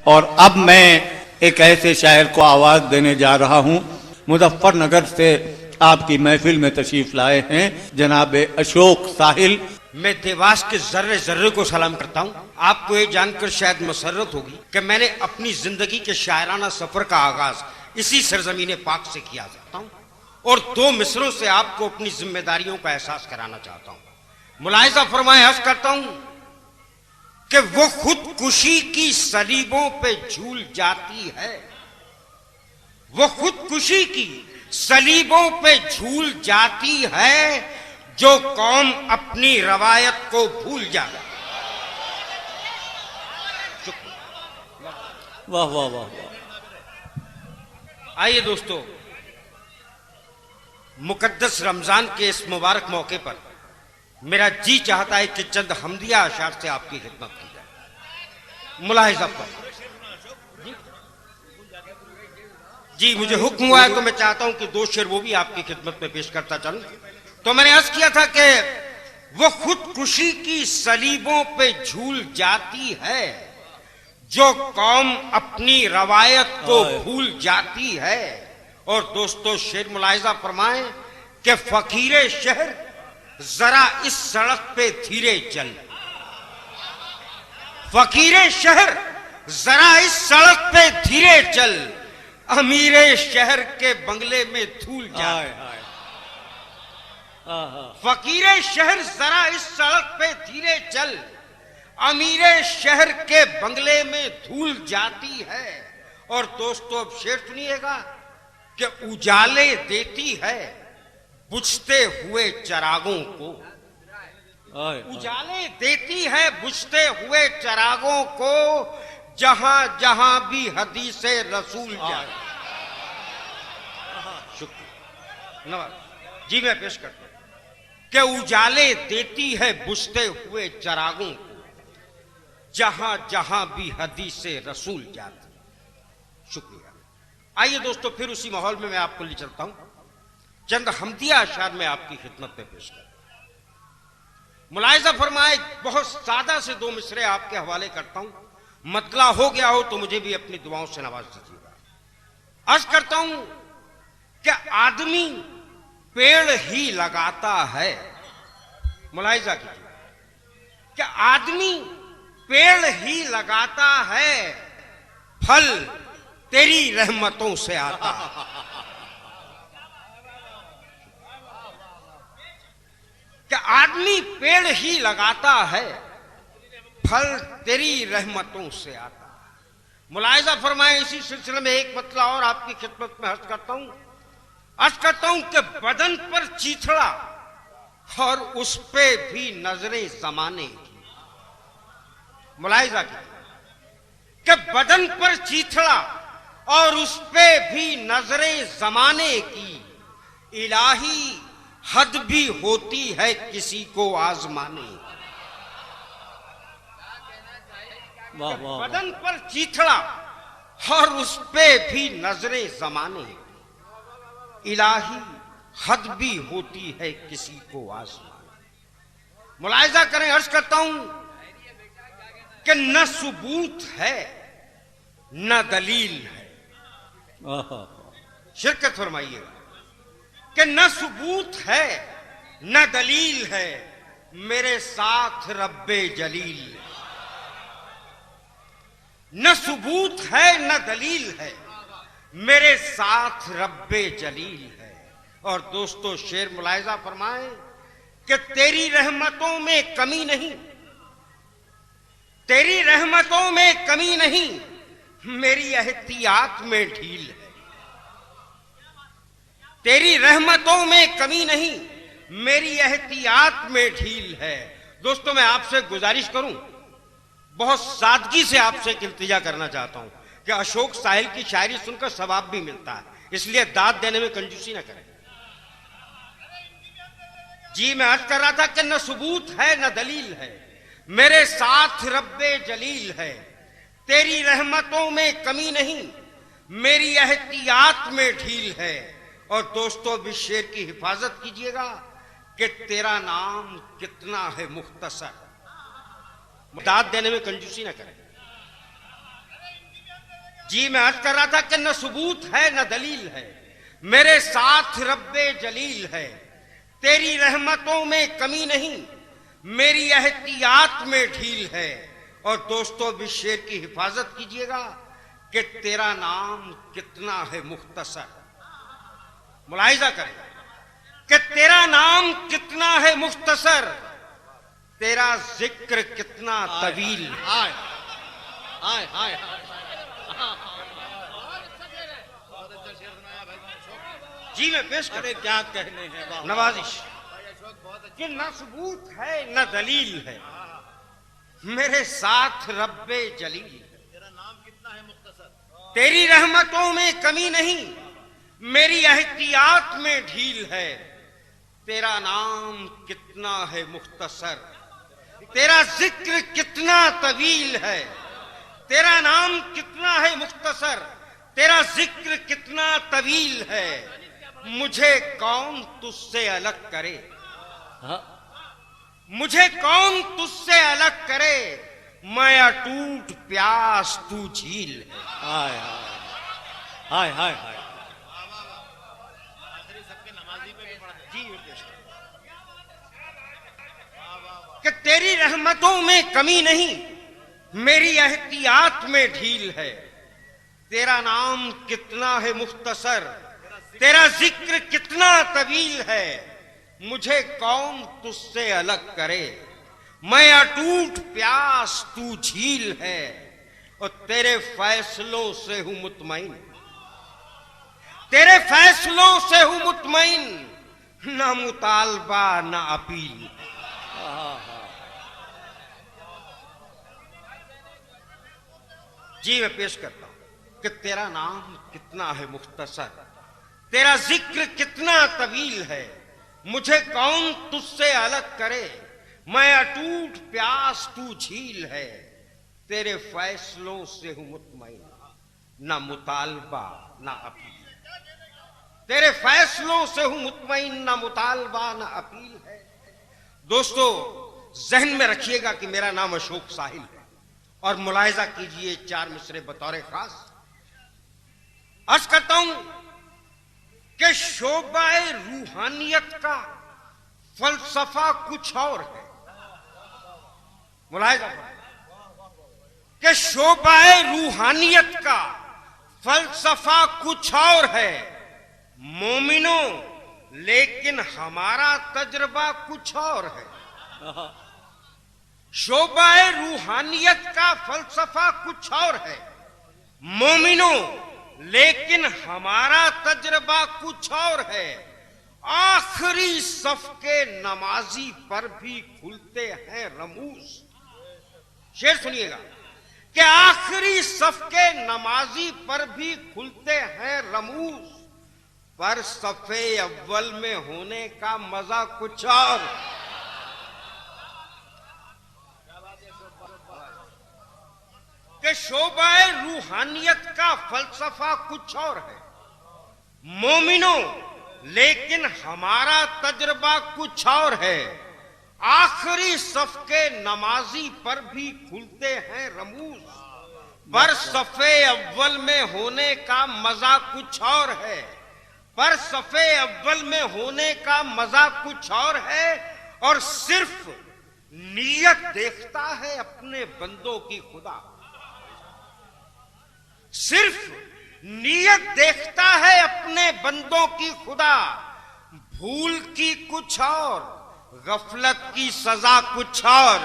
और अब मैं एक ऐसे शायर को आवाज देने जा रहा हूं। मुजफ्फरनगर से आपकी महफिल में तशरीफ लाए हैं जनाब अशोक साहिल। मैं देवास के जर्रे जर्रे को सलाम करता हूँ। आपको ये जानकर शायद मसरत होगी कि मैंने अपनी जिंदगी के शायराना सफर का आगाज इसी सरजमीन पाक से किया चाहता हूँ और दो मिसरों से आपको अपनी जिम्मेदारियों का एहसास कराना चाहता हूँ। मुलाहिजा फरमाए अर्ज करता हूँ कि वो खुदकुशी की सलीबों पे झूल जाती है, वो खुदकुशी की सलीबों पे झूल जाती है जो कौम अपनी रवायत को भूल जाए। वाह वाह वाह वाह। आइए दोस्तों, मुकद्दस रमजान के इस मुबारक मौके पर मेरा जी चाहता है कि चंद हमदिया अशार से आपकी खिदमत की जाए। मुलाहिजा पर जी मुझे हुक्म हुआ है तो मैं चाहता हूं कि दो शेर वो भी आपकी खिदमत में पेश करता चलूं। तो मैंने अर्ज किया था कि वो खुदकुशी की सलीबों पे झूल जाती है जो कौम अपनी रवायत को भूल जाती है। और दोस्तों शेर मुलाहिजा फरमाएं कि फकीरे शहर जरा इस सड़क पे धीरे चल, फकीरे शहर जरा इस सड़क पे धीरे चल, अमीरे शहर के बंगले में धूल जाए। फकीरे शहर जरा इस सड़क पे धीरे चल, अमीरे शहर के बंगले में धूल जाती है। और दोस्तों अब शेर सुनिएगा कि उजाले देती है बुझते हुए चरागों को, उजाले देती है बुझते हुए चरागों को, जहां जहां भी हदीसे रसूल जाए। शुक्रिया जी, मैं पेश करता हूं कि उजाले देती है बुझते हुए चरागों को, जहां जहां भी हदीसे रसूल जाती। शुक्रिया। आइए दोस्तों फिर उसी माहौल में मैं आपको ले चलता हूं, चंद हमदिया अशार में आपकी खिदमत में पेश कर। मुलाहिजा फरमाए बहुत सादा से दो मिसरे आपके हवाले करता हूं, मतला हो गया हो तो मुझे भी अपनी दुआओं से नवाज दीजिएगा। अर्ज करता हूं कि आदमी पेड़ ही लगाता है, मुलाहिजा कीजिए कि आदमी पेड़ ही लगाता है, फल तेरी रहमतों से आता है। कि आदमी पेड़ ही लगाता है, फल तेरी रहमतों से आता है। मुलाहिजा फरमाए इसी सिलसिले में एक मतला और आपकी खिदमत में अर्ज करता हूं कि बदन पर चीथड़ा और उस पे भी नजरें जमाने की। मुलाहिजा की कि बदन पर चीथड़ा और उस पे भी नजरें जमाने की, इलाही हद भी होती है किसी को आजमाने। बदन पर चीथड़ा और उस पे भी नजरें जमाने, इलाही हद भी होती है किसी को आजमाने। मुलाहिजा करें, अर्ज करता हूं कि न सबूत है न दलील है। शिरकत फरमाइएगा कि न सबूत है न दलील है, मेरे साथ रब्बे जलील। न सबूत है न दलील है, मेरे साथ रब्बे जलील है। और दोस्तों शेर मुलाहिजा फरमाए कि तेरी रहमतों में कमी नहीं, तेरी रहमतों में कमी नहीं, मेरी एहतियात में ढील है। तेरी रहमतों में कमी नहीं, मेरी एहतियात में ढील है। दोस्तों मैं आपसे गुजारिश करूं, बहुत सादगी से आपसे एक इल्तिजा करना चाहता हूं कि अशोक साहिल की शायरी सुनकर सवाब भी मिलता है, इसलिए दाद देने में कंजूसी ना करें। जी मैं अर्ज कर रहा था कि न सबूत है न दलील है, मेरे साथ रब्बे जलील है। तेरी रहमतों में कमी नहीं, मेरी एहतियात में ढील है। और दोस्तों भी शेर की हिफाजत कीजिएगा कि तेरा नाम कितना है मुख्तसर, दाद देने में कंजूसी ना करें। जी मैं अर्ज कर रहा था कि न सबूत है न दलील है, मेरे साथ रब्बे जलील है। तेरी रहमतों में कमी नहीं, मेरी एहतियात में ढील है। और दोस्तों भी शेर की हिफाजत कीजिएगा कि तेरा नाम कितना है मुख्तसर। मुलाहिजा करें कि तेरा नाम कितना है मुख्तसर, तेरा जिक्र कितना तवील है। हाय हाय हाय। जी मैं पेश कर, अरे क्या कहने हैं, वाह। नवाजिश कि न सबूत है न दलील है, मेरे साथ रब्बे जलील है। तेरा नाम कितना है मुख्तसर, तेरी रहमतों में कमी नहीं, मेरी एहतियात में ढील है। तेरा नाम कितना है मुख्तसर, तेरा जिक्र कितना तवील है। तेरा नाम कितना है मुख्तसर, तेरा जिक्र कितना तवील है। मुझे कौन तुझसे अलग करे, हाँ? मुझे कौन तुझसे अलग करे, मैं अटूट प्यास तू झील है। हाय हाय हाय हाय। आखिरी सबके नमाजी पे भी पढ़ा है। जी ये पेश कर कि तेरी रहमतों में कमी नहीं, मेरी एहतियात में ढील है। तेरा नाम कितना है मुख्तसर, तेरा जिक्र कितना तवील है। मुझे कौन तुझसे अलग करे, मैं अटूट प्यास तू झील है। और तेरे फैसलों से हूं मुतमईन, तेरे फैसलों से हूं मुतमईन, ना मुतालबा ना अपील। जी मैं पेश करता हूं कि तेरा नाम कितना है मुख्तसर, तेरा जिक्र कितना तवील है। मुझे कौन तुझसे अलग करे, मैं अटूट प्यास तू झील है। तेरे फैसलों से हूं मुतमईन, ना मुतालबा ना अपील। तेरे फैसलों से हूं मुतमईन, ना मुतालबा ना अपील है। दोस्तों जहन में रखिएगा कि मेरा नाम अशोक साहिल है और मुलाहिजा कीजिए चार मिसरे बतौर खास। अर्ज करता हूं कि शोबाए रूहानियत का फलसफा कुछ और है। मुलाहिजा कि शोबाए रूहानियत का फलसफा कुछ और है। मोमिनो लेकिन हमारा तजर्बा कुछ और है। शोबाए रूहानियत का फलसफा कुछ और है। मोमिनो लेकिन हमारा तजर्बा कुछ और है। आखिरी सफ के नमाजी पर भी खुलते हैं रमूज। शेर सुनिएगा कि आखिरी सफ के नमाजी पर भी खुलते हैं रमूज, पर सफे अव्वल में होने का मजा कुछ और। कि शोबाए रूहानियत का फलसफा कुछ और है। मोमिनो लेकिन हमारा तजर्बा कुछ और है। आखिरी सफ के नमाजी पर भी खुलते हैं रमूज, पर सफे अव्वल में होने का मजा कुछ और है। पर सफे अव्वल में होने का मजा कुछ और है। और सिर्फ नीयत देखता है अपने बंदों की खुदा। सिर्फ नीयत देखता है अपने बंदों की खुदा। भूल की कुछ और, गफलत की सजा कुछ और।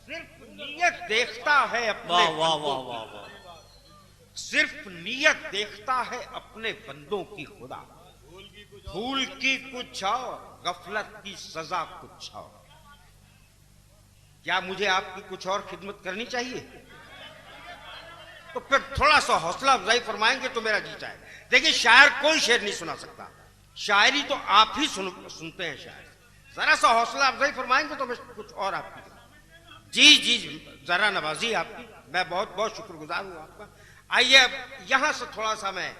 सिर्फ नीयत देखता है अपने वाह वाह बंदों वाह वाह की। वाह। सिर्फ नीयत देखता है अपने बंदों की खुदा। भूल की कुछ और, गफलत की सजा कुछ और। क्या मुझे आपकी कुछ और खिदमत करनी चाहिए? तो फिर थोड़ा सा हौसला अफजाई फरमाएंगे तो मेरा जी चाहे। देखिए शायर कोई शेर नहीं सुना सकता, शायरी तो आप ही सुनते हैं शायर। जरा सा हौसला अफजाई फरमाएंगे तो मैं कुछ और आपकी। जी जी जरा नवाजी आपकी, मैं बहुत बहुत शुक्रगुजार हूं आपका। आइए अब यहां से थोड़ा सा मैं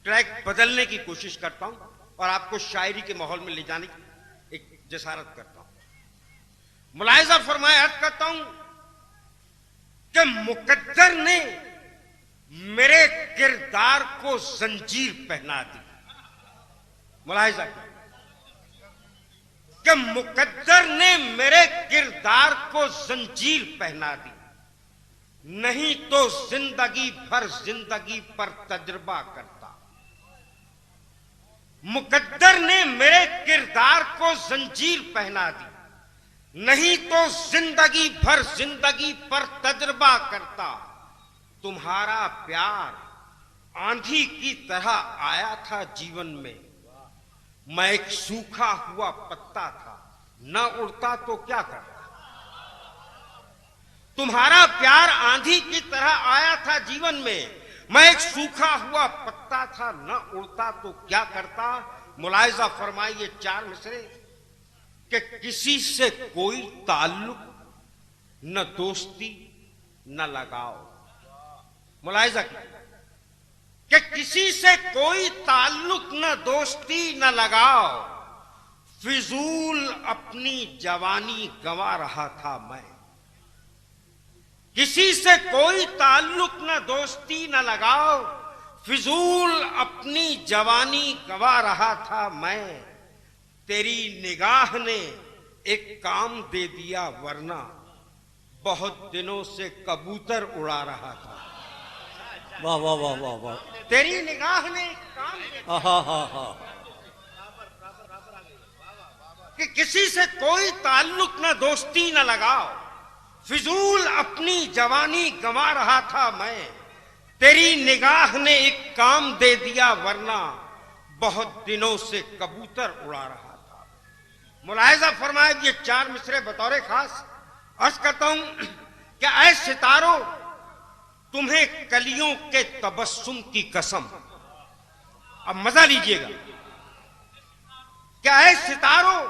ट्रैक बदलने की कोशिश करता हूं और आपको शायरी के माहौल में ले जाने की एक जसारत करता हूं। मुलाहिजा फरमाए अर्ज करता हूं कि कि मुकद्दर ने मेरे किरदार को जंजीर पहना दी। मुलाहिजा कि मुकद्दर ने मेरे किरदार को जंजीर पहना दी, नहीं तो जिंदगी भर जिंदगी पर तजुर्बा करता। मुकद्दर ने मेरे किरदार को जंजीर पहना दी, नहीं तो जिंदगी भर जिंदगी पर तजुर्बा करता। तुम्हारा प्यार आंधी की तरह आया था जीवन में, मैं एक सूखा हुआ पत्ता था, न उड़ता तो क्या करता। तुम्हारा प्यार आंधी की तरह आया था जीवन में, मैं एक सूखा हुआ पत्ता था, न उड़ता तो क्या करता। मुलाहिजा फरमाइए 4 मिसरे कि किसी से कोई ताल्लुक न दोस्ती न लगाओ। मुलाहिजा कि किसी से कोई ताल्लुक न दोस्ती न लगाओ, फिजूल अपनी जवानी गंवा रहा था मैं। किसी से कोई ताल्लुक न दोस्ती न लगाओ, फिजूल अपनी जवानी गंवा रहा था मैं। तेरी निगाह ने एक काम दे दिया, वरना बहुत दिनों से कबूतर उड़ा रहा था। वाह वाह वाह वाह वाह। तेरी निगाह ने एक काम दे दिया कि किसी से कोई ताल्लुक न दोस्ती न लगाओ, फिजूल अपनी जवानी गंवा रहा था मैं। तेरी निगाह ने एक काम दे दिया, वरना बहुत दिनों से कबूतर उड़ा रहा था। मुलाहिजा फरमाए ये 4 मिसरे बतौर खास अर्ज करता हूं कि ऐ सितारों, तुम्हें कलियों के तबस्सुम की कसम। अब मजा लीजिएगा। क्या ऐ सितारों,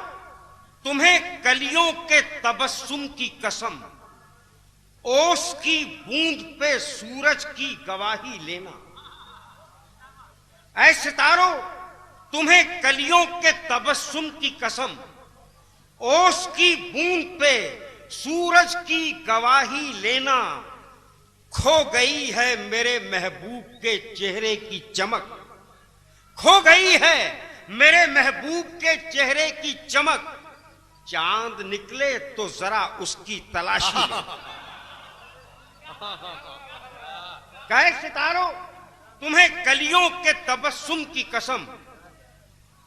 तुम्हें कलियों के तबस्सुम की कसम, ओस की बूंद पे सूरज की गवाही लेना। ऐ सितारों, तुम्हें कलियों के तबस्सुम की कसम, ओस की बूंद पे सूरज की गवाही लेना। खो गई है मेरे महबूब के चेहरे की चमक, खो गई है मेरे महबूब के चेहरे की चमक। चांद निकले तो जरा उसकी तलाशी ले। कहे सितारों, तुम्हें कलियों के तबस्सुम की कसम,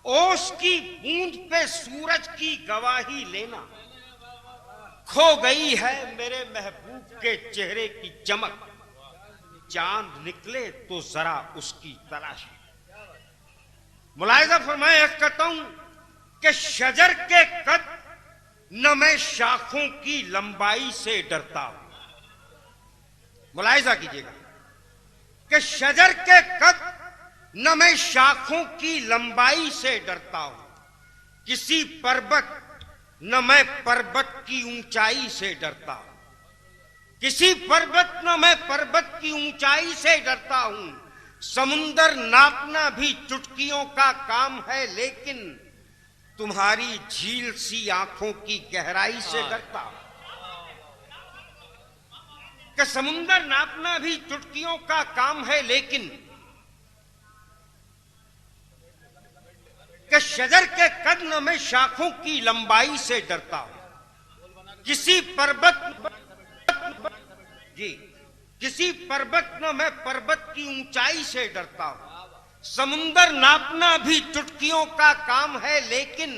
ओस की बूंद पे सूरज की गवाही लेना। खो गई है मेरे महबूब के चेहरे की चमक, चांद निकले तो जरा उसकी तलाशी। मुलाहिजा फरमाए कहता हूं कि शजर के कद न मैं शाखों की लंबाई से डरता हूं। मुलाहिजा कीजिएगा कि शजर के कद न मैं शाखों की लंबाई से डरता हूं। किसी पर्वत न मैं पर्वत की ऊंचाई से डरता हूं। किसी पर्वत न मैं पर्वत की ऊंचाई से डरता हूं। समुंदर नापना भी चुटकियों का काम है, लेकिन तुम्हारी झील सी आंखों की गहराई से डरता हूं। कि समुंदर नापना भी चुटकियों का काम है, लेकिन कि शजर के कद में शाखों की लंबाई से डरता हूं। किसी पर्वत न मैं पर्वत की ऊंचाई से डरता हूं। समुंदर नापना भी चुटकियों का काम है, लेकिन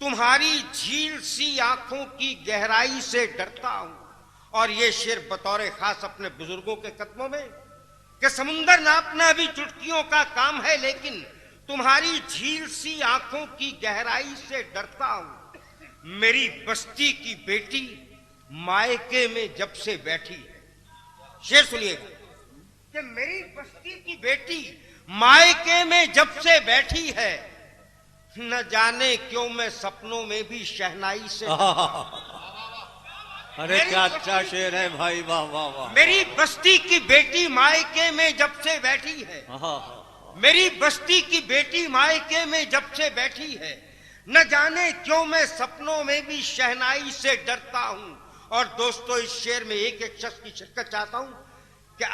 तुम्हारी झील सी आंखों की गहराई से डरता हूं। और ये शेर बतौर खास अपने बुजुर्गों के कदमों में कि समुंदर नापना भी चुटकियों का काम है, लेकिन तुम्हारी झील सी आंखों की गहराई से डरता हूं। मेरी बस्ती की बेटी मायके में जब से बैठी है, शेर सुनिएगा कि मेरी बस्ती की बेटी मायके में जब से बैठी है, न जाने क्यों मैं सपनों में भी शहनाई से। अरे क्या अच्छा शेर है भाई, वाह वाह वाह। मेरी बस्ती की बेटी मायके में जब से बैठी है, मेरी बस्ती की बेटी मायके में जब से बैठी है, न जाने क्यों मैं सपनों में भी शहनाई से डरता हूं। और दोस्तों, इस शेर में एक एक शख्स की शिरकत चाहता हूं कि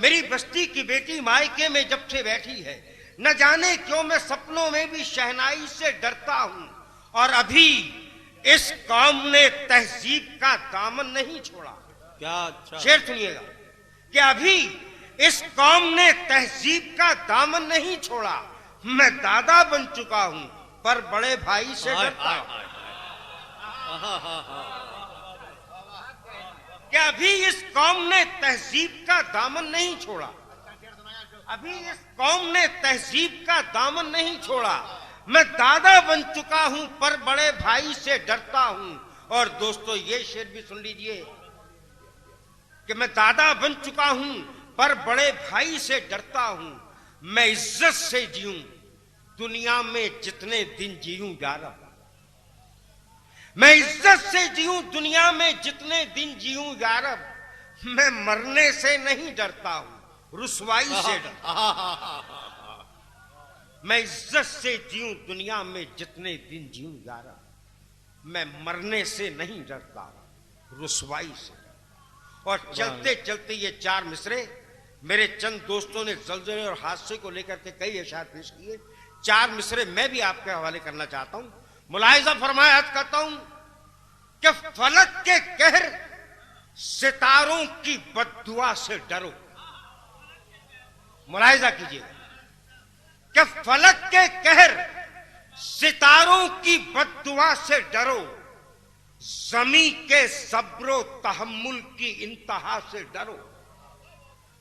मेरी बस्ती की बेटी मायके में जब से बैठी है, न जाने क्यों मैं सपनों में भी शहनाई से डरता हूं, और अभी इस कौम ने तहजीब का दामन नहीं छोड़ा। क्या अच्छा शेर सुनिएगा कि अभी इस कौम ने तहजीब का दामन नहीं छोड़ा। मैं दादा बन चुका हूं पर बड़े भाई से डरता हूं। कि अभी इस कौम ने तहजीब का दामन नहीं छोड़ा। अभी इस कौम ने तहजीब का दामन नहीं छोड़ा। मैं दादा बन चुका हूं पर बड़े भाई से डरता हूं। और दोस्तों, ये शेर भी सुन लीजिए कि मैं दादा बन चुका हूं पर बड़े भाई से डरता हूं। मैं इज्जत से जीऊं दुनिया में जितने दिन जीऊं यारब। मैं इज्जत से जीऊं दुनिया में जितने दिन जीऊं यारब। मैं मरने से नहीं डरता हूं, रुसवाई से डरता। मैं इज्जत से जीऊं दुनिया में जितने दिन जीऊं यारब। मैं मरने से नहीं डरता, रुसवाई से। और चलते चलते ये चार मिसरे मेरे चंद दोस्तों ने जलजले और हादसे को लेकर के कई इशारे पेश किए। चार मिसरे मैं भी आपके हवाले करना चाहता हूं। मुलाहिजा फरमाया, अर्ज करता हूं कि फलक के कहर सितारों की बद्दुआ से डरो। मुलाहिजा कीजिए कि फलक के कहर सितारों की बद्दुआ से डरो। जमी के सब्रो तहम्मुल की इंतहा से डरो।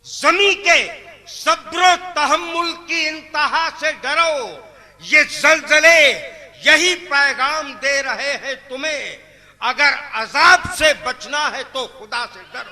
जमी के सब्रो तहम्मुल की इंतहा से डरो। ये जलजले यही पैगाम दे रहे हैं तुम्हें, अगर अजाब से बचना है तो खुदा से डरो।